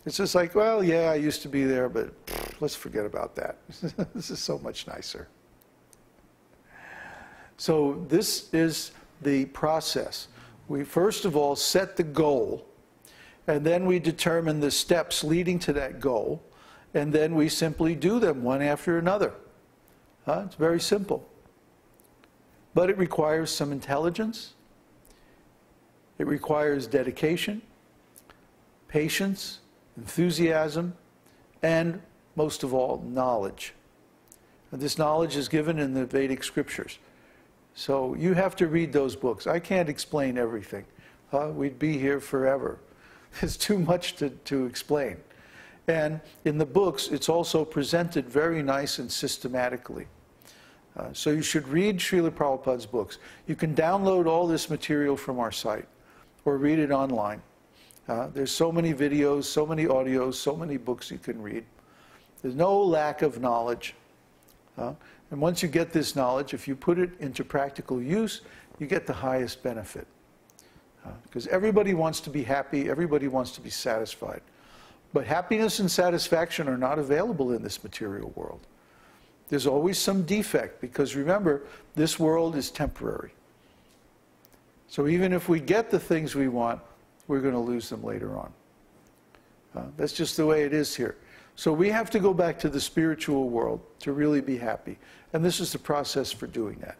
It's just like, well, yeah, I used to be there, but let's forget about that. This is so much nicer. So this is the process. We first of all set the goal, and then we determine the steps leading to that goal, and then we simply do them one after another. It's very simple. But it requires some intelligence. It requires dedication, patience, enthusiasm, and most of all, knowledge. And this knowledge is given in the Vedic scriptures. So you have to read those books. I can't explain everything. We'd be here forever. There's too much to explain. And in the books, it's also presented very nice and systematically. So you should read Srila Prabhupada's books. You can download all this material from our site or read it online. There's so many videos, so many audios, so many books you can read. There's no lack of knowledge. And once you get this knowledge, if you put it into practical use, you get the highest benefit. Because everybody wants to be happy, everybody wants to be satisfied. But happiness and satisfaction are not available in this material world. There's always some defect, because remember, this world is temporary. So even if we get the things we want, we're going to lose them later on. That's just the way it is here. So we have to go back to the spiritual world to really be happy. And this is the process for doing that.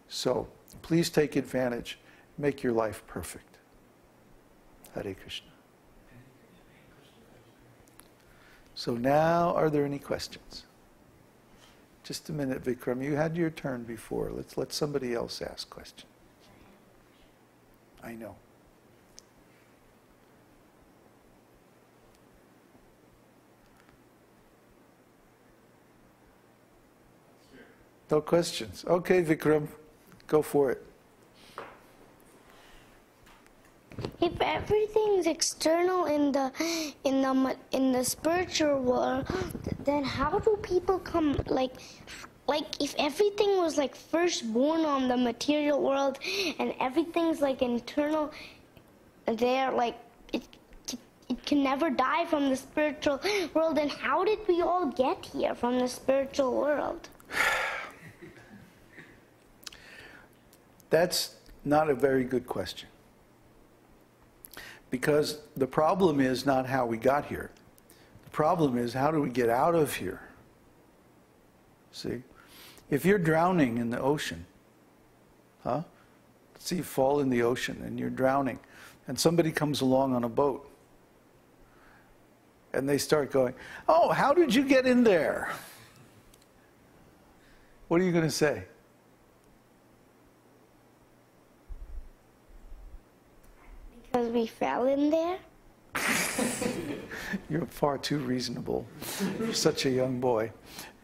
So please take advantage. Make your life perfect. Hare Krishna. So now, are there any questions? Just a minute, Vikram. You had your turn before. Let's let somebody else ask questions. I know. No questions. Okay, Vikram, go for it. If everything's external in the spiritual world, then how do people come like if everything was like first born on the material world and everything's like internal there, like it can never die from the spiritual world, then how did we all get here from the spiritual world? That's not a very good question. Because the problem is not how we got here. The problem is, how do we get out of here? See? If you're drowning in the ocean, let's say you fall in the ocean and you're drowning, and somebody comes along on a boat, and they start going, "Oh, how did you get in there?" What are you going to say? Because we fell in there? You're far too reasonable. You're such a young boy.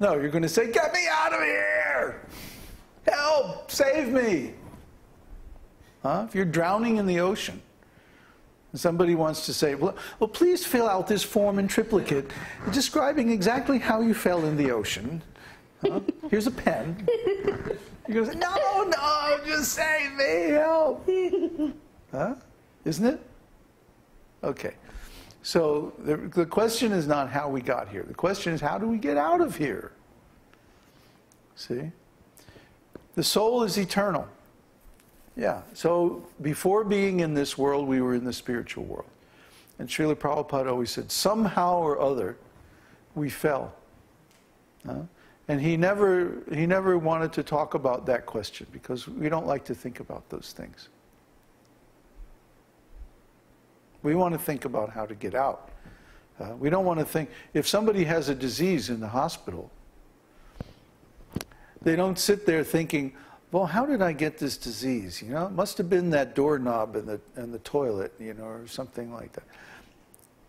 No, you're going to say, "Get me out of here! Help! Save me!" If you're drowning in the ocean, and somebody wants to say, well, please fill out this form in triplicate describing exactly how you fell in the ocean. Here's a pen. You're going to say, no, just save me, help. Isn't it? Okay. So the question is not how we got here. The question is, how do we get out of here? See? The soul is eternal. Yeah. So before being in this world, we were in the spiritual world. And Srila Prabhupada always said, somehow or other, we fell. And he never wanted to talk about that question, because we don't like to think about those things. We want to think about how to get out. We don't want to think, if somebody has a disease in the hospital, they don't sit there thinking, well, how did I get this disease? You know, it must have been that doorknob in the toilet, you know, or something like that.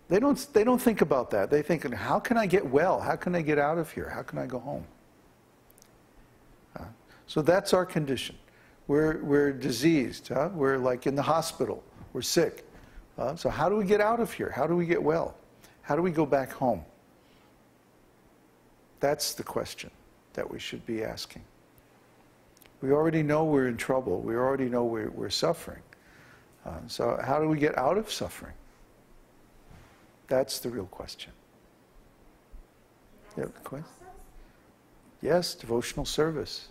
They don't think about that. They think, how can I get well? How can I get out of here? How can I go home? So that's our condition. We're diseased. We're like in the hospital. We're sick. So how do we get out of here? How do we get well? How do we go back home? That's the question that we should be asking. We already know we're in trouble. We already know we're suffering. So how do we get out of suffering? That's the real question. Yeah, question? Yes, devotional service.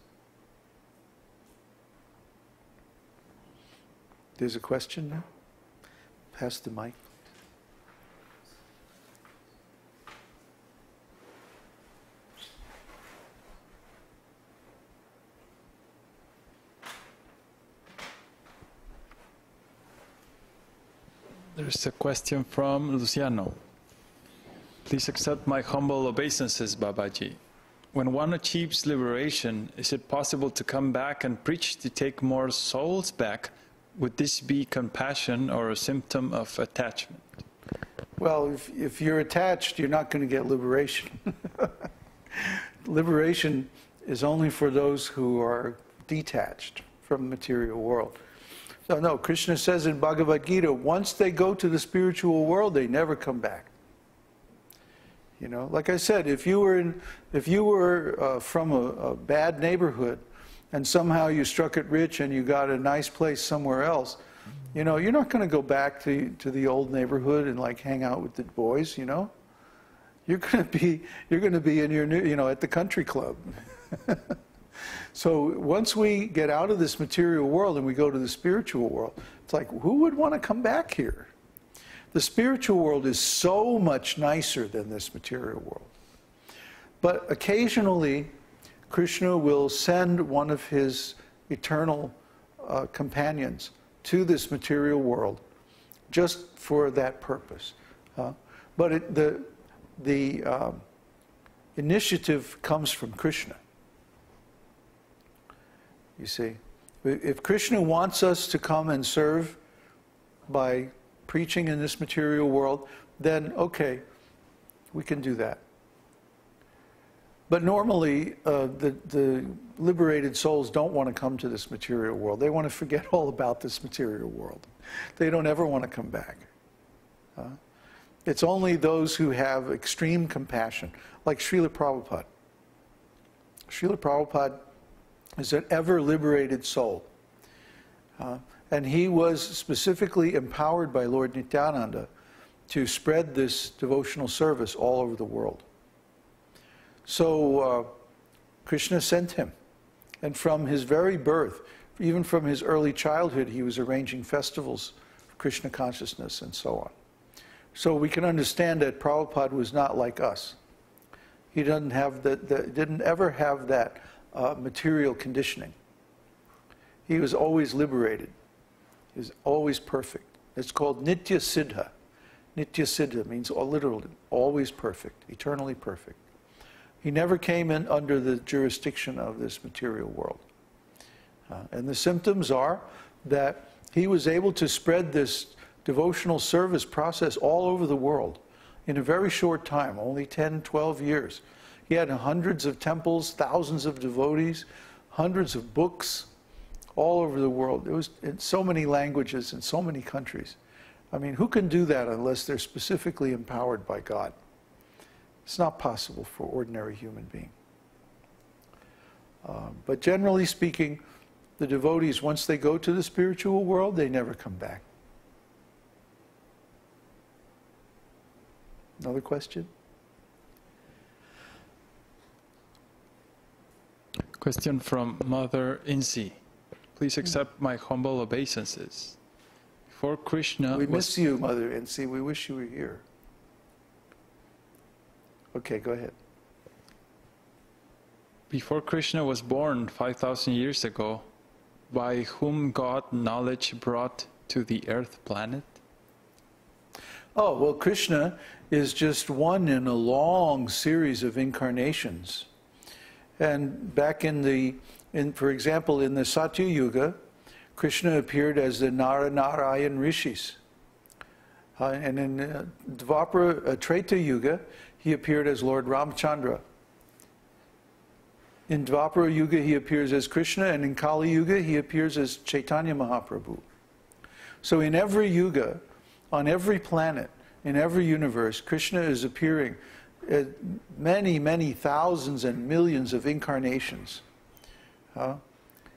There's a question now? Pass the mic. There's a question from Luciano. Please accept my humble obeisances, Babaji. When one achieves liberation, is it possible to come back and preach to take more souls back? Would this be compassion or a symptom of attachment? Well, if you're attached, you're not going to get liberation. Liberation is only for those who are detached from the material world. So no, Krishna says in Bhagavad Gita, once they go to the spiritual world, they never come back. You know, like I said, if you were from a bad neighborhood and somehow you struck it rich and you got a nice place somewhere else, you know, you're not going to go back to the old neighborhood and like hang out with the boys, you know. You're going to be in your new, you know, at the country club. So once we get out of this material world and we go to the spiritual world, it's like, who would want to come back here? The spiritual world is so much nicer than this material world. But occasionally, Krishna will send one of his eternal companions to this material world just for that purpose. But the initiative comes from Krishna. You see, if Krishna wants us to come and serve by preaching in this material world, then okay, we can do that. But normally, the liberated souls don't want to come to this material world. They want to forget all about this material world. They don't ever want to come back. It's only those who have extreme compassion, like Srila Prabhupada. Srila Prabhupada is an ever-liberated soul. And he was specifically empowered by Lord Nityananda to spread this devotional service all over the world. So Krishna sent him. And from his very birth, even from his early childhood, he was arranging festivals of Krishna consciousness and so on. So we can understand that Prabhupada was not like us. He didn't ever have that material conditioning. He was always liberated. He was always perfect. It's called Nitya Siddha. Nitya Siddha means literally always perfect, eternally perfect. He never came in under the jurisdiction of this material world. And the symptoms are that he was able to spread this devotional service process all over the world in a very short time, only 10, 12 years. He had hundreds of temples, thousands of devotees, hundreds of books all over the world. It was in so many languages in so many countries. I mean, who can do that unless they're specifically empowered by God? It's not possible for ordinary human being. But generally speaking, the devotees, once they go to the spiritual world, they never come back. Another question? Question from Mother Insi. Please accept my humble obeisances. Before Krishna We miss you, Mother Insi. We wish you were here. Okay, go ahead. Before Krishna was born 5,000 years ago, by whom God knowledge brought to the earth planet? Oh, well, Krishna is just one in a long series of incarnations. And back for example, in the Satya Yuga, Krishna appeared as the Narayan Rishis. And in Dvapara Treta Yuga, he appeared as Lord Ramchandra. In Dvapara Yuga, he appears as Krishna, and in Kali Yuga, he appears as Chaitanya Mahaprabhu. So in every yuga, on every planet, in every universe, Krishna is appearing at many, many thousands and millions of incarnations.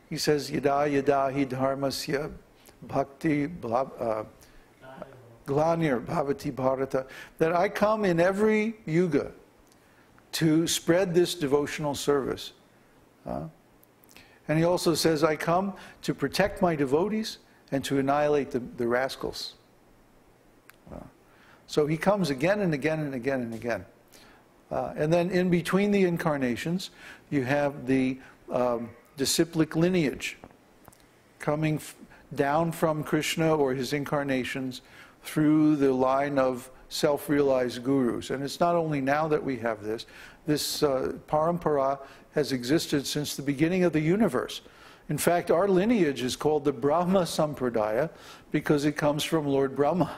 He says, Yada yada hi dharmasya bhakti Glanir bhavati bharata, that I come in every yuga to spread this devotional service. And he also says, I come to protect my devotees and to annihilate the rascals. So he comes again and again and again and again. And then in between the incarnations, you have the disciplic lineage coming down from Krishna or his incarnations through the line of self-realized gurus. And it's not only now that we have this. This parampara has existed since the beginning of the universe. In fact, our lineage is called the Brahma Sampradaya because it comes from Lord Brahma.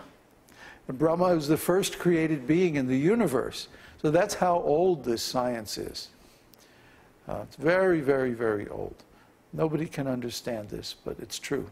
And Brahma is the first created being in the universe. So that's how old this science is. It's very, very, very old. Nobody can understand this, but it's true.